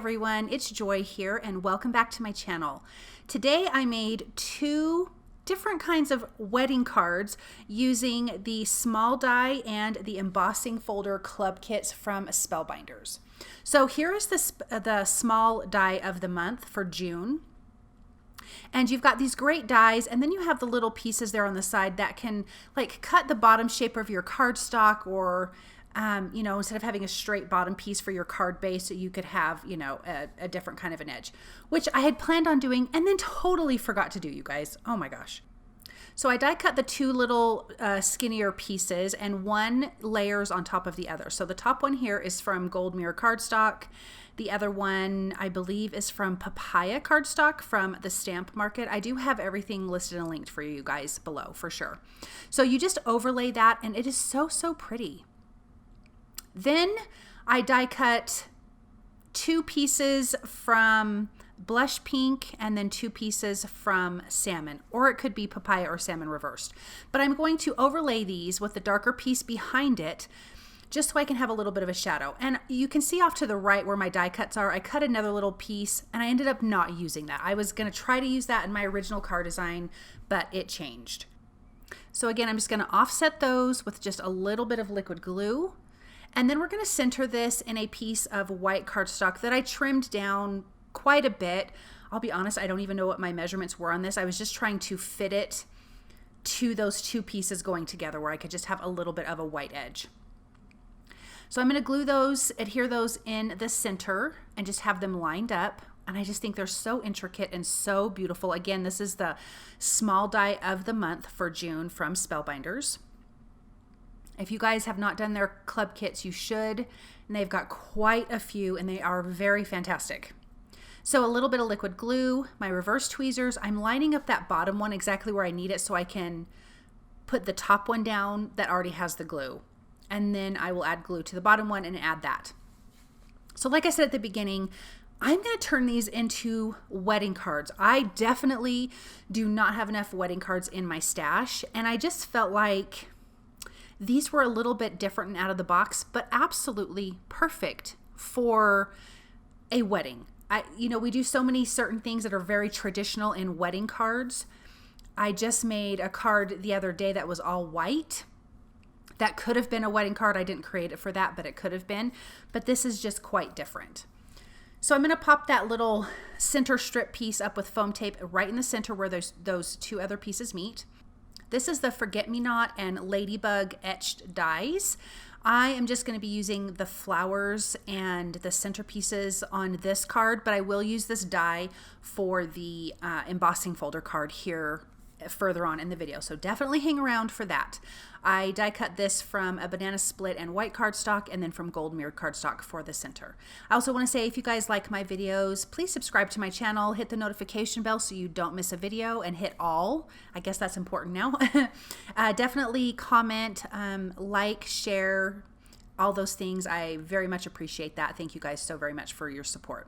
everyone, it's Joy here and welcome back to my channel. Today I made two different kinds of wedding cards using the small die and the embossing folder club kits from Spellbinders. So here is the small die of the month for June. And you've got these great dies, and then you have the little pieces there on the side that can like cut the bottom shape of your cardstock, or you know, instead of having a straight bottom piece for your card base, you could have, you know, a different kind of an edge, which I had planned on doing and then totally forgot to do, you guys. Oh my gosh. So I die cut the two little skinnier pieces, and one layers on top of the other. So the top one here is from Gold Mirror Cardstock. The other one, I believe, is from Papaya Cardstock from the Stamp Market. I do have everything listed and linked for you guys below for sure. So you just overlay that, and it is so, so pretty. Then I die cut two pieces from Blush Pink and then two pieces from Salmon, or it could be Papaya or Salmon reversed. But I'm going to overlay these with the darker piece behind it just so I can have a little bit of a shadow. And you can see off to the right where my die cuts are, I cut another little piece and I ended up not using that. I was gonna try to use that in my original card design, but it changed. So again, I'm just gonna offset those with just a little bit of liquid glue. And then we're going to center this in a piece of white cardstock that I trimmed down quite a bit. I'll be honest, I don't even know what my measurements were on this. I was just trying to fit it to those two pieces going together where I could just have a little bit of a white edge. So I'm going to glue those, adhere those in the center and just have them lined up. And I just think they're so intricate and so beautiful. Again, this is the small die of the month for June from Spellbinders. If you guys have not done their club kits, you should, and they've got quite a few and they are very fantastic. So a little bit of liquid glue, my reverse tweezers, I'm lining up that bottom one exactly where I need it so I can put the top one down that already has the glue. And then I will add glue to the bottom one and add that. So like I said at the beginning, I'm going to turn these into wedding cards. I definitely do not have enough wedding cards in my stash, and I just felt like these were a little bit different and out of the box, but absolutely perfect for a wedding. You know, we do so many certain things that are very traditional in wedding cards. I just made a card the other day that was all white. That could have been a wedding card. I didn't create it for that, but it could have been. But this is just quite different. So I'm going to pop that little center strip piece up with foam tape right in the center where those two other pieces meet. This is the Forget-Me-Not and Ladybug etched dies. I am just going to be using the flowers and the centerpieces on this card, but I will use this die for the embossing folder card here further on in the video. So definitely hang around for that. I die cut this from a banana split and white cardstock, and then from gold mirrored cardstock for the center. I also want to say, if you guys like my videos, please subscribe to my channel, hit the notification bell so you don't miss a video, and hit all. I guess that's important now. Definitely comment, like, share, all those things. I very much appreciate that. Thank you guys so very much for your support.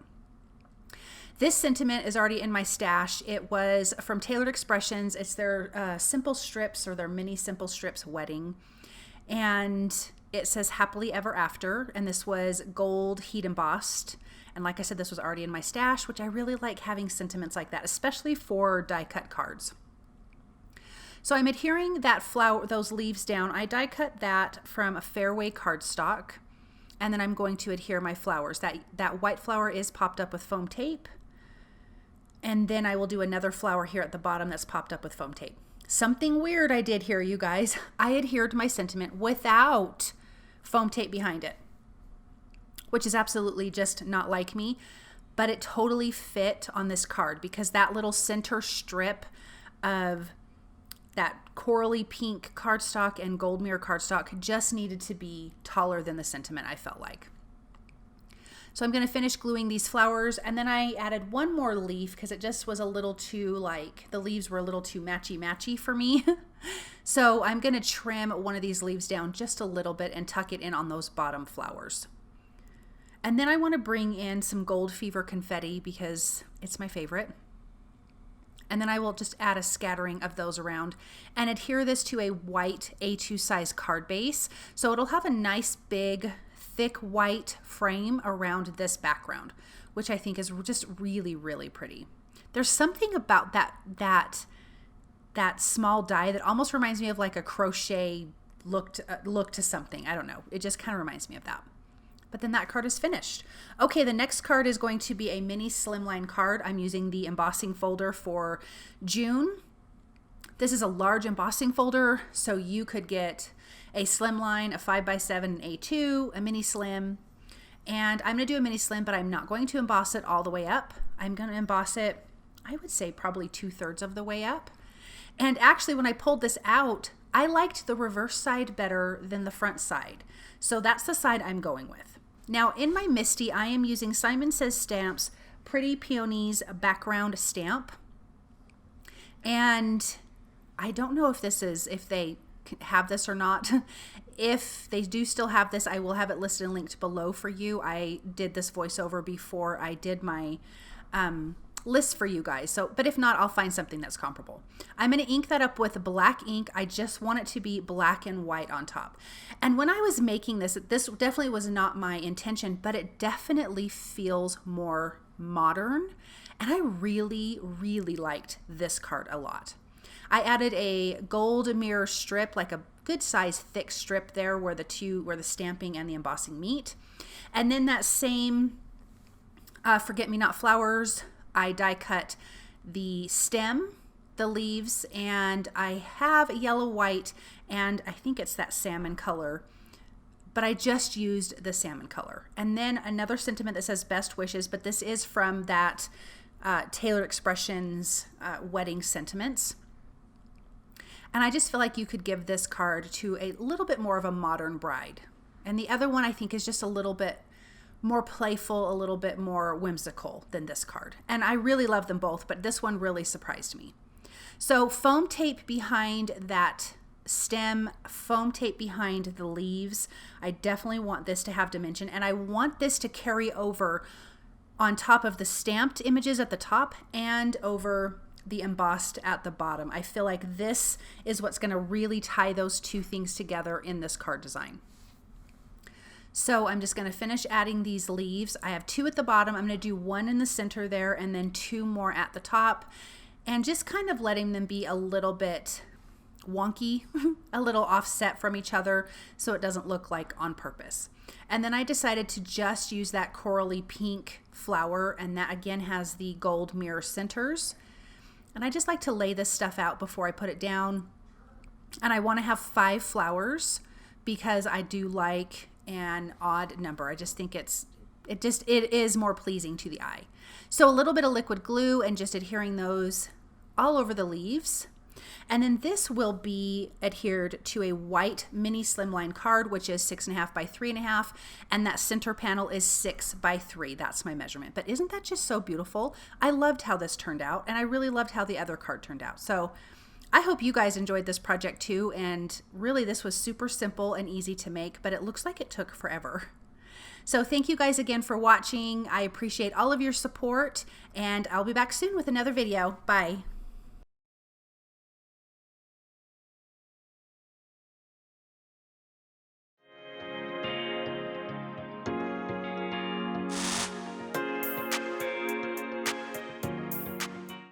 This sentiment is already in my stash. It was from Tailored Expressions. It's their Simple Strips, or their mini Simple Strips wedding. And it says Happily Ever After. And this was gold heat embossed. And like I said, this was already in my stash, which I really like having sentiments like that, especially for die cut cards. So I'm adhering that flower, those leaves down. I die cut that from a Fairway cardstock. And then I'm going to adhere my flowers. That white flower is popped up with foam tape. And then I will do another flower here at the bottom that's popped up with foam tape. Something weird I did here, you guys. I adhered my sentiment without foam tape behind it, which is absolutely just not like me, but it totally fit on this card because that little center strip of that corally pink cardstock and gold mirror cardstock just needed to be taller than the sentiment, I felt like. So I'm going to finish gluing these flowers, and then I added one more leaf because it just was a little too, like, the leaves were a little too matchy-matchy for me. So I'm going to trim one of these leaves down just a little bit and tuck it in on those bottom flowers. And then I want to bring in some Gold Fever confetti because it's my favorite. And then I will just add a scattering of those around and adhere this to a white A2 size card base. So it'll have a nice big thick white frame around this background, which I think is just really, really pretty. There's something about that small die that almost reminds me of like a crochet look to something. I don't know. It just kind of reminds me of that. But then that card is finished. Okay, the next card is going to be a mini slimline card. I'm using the embossing folder for June. This is a large embossing folder, so you could get a slimline, a 5x7, an A2, a mini slim. And I'm going to do a mini slim, but I'm not going to emboss it all the way up. I'm going to emboss it, I would say probably 2/3 of the way up. And actually, when I pulled this out, I liked the reverse side better than the front side. So that's the side I'm going with. Now in my MISTI, I am using Simon Says Stamps Pretty Peonies background stamp. And I don't know if they have this or not. If they do still have this, I will have it listed and linked below for you. I did this voiceover before I did my list for you guys. But if not, I'll find something that's comparable. I'm going to ink that up with black ink. I just want it to be black and white on top. And when I was making this definitely was not my intention, but it definitely feels more modern. And I really, really liked this card a lot. I added a gold mirror strip, like a good size thick strip there where the stamping and the embossing meet. And then that same forget-me-not flowers, I die cut the stem, the leaves, and I have a yellow, white, and I think it's that salmon color, but I just used the salmon color. And then another sentiment that says best wishes, but this is from that Tailored Expressions wedding sentiments. And I just feel like you could give this card to a little bit more of a modern bride. And the other one I think is just a little bit more playful, a little bit more whimsical than this card. And I really love them both, but this one really surprised me. So foam tape behind that stem, foam tape behind the leaves. I definitely want this to have dimension, and I want this to carry over on top of the stamped images at the top and over the embossed at the bottom. I feel like this is what's going to really tie those two things together in this card design. So I'm just going to finish adding these leaves. I have 2 at the bottom. I'm going to do 1 in the center there and then 2 more at the top, and just kind of letting them be a little bit wonky, a little offset from each other so it doesn't look like on purpose. And then I decided to just use that corally pink flower, and that again has the gold mirror centers. And I just like to lay this stuff out before I put it down. And I want to have 5 flowers because I do like an odd number. I just think it is more pleasing to the eye. So a little bit of liquid glue and just adhering those all over the leaves. And then this will be adhered to a white mini slimline card, which is 6.5 by 3.5, and that center panel is 6 by 3. That's my measurement. But isn't that just so beautiful? I loved how this turned out, and I really loved how the other card turned out. So I hope you guys enjoyed this project too, and really this was super simple and easy to make, but it looks like it took forever. So thank you guys again for watching. I appreciate all of your support, and I'll be back soon with another video. Bye.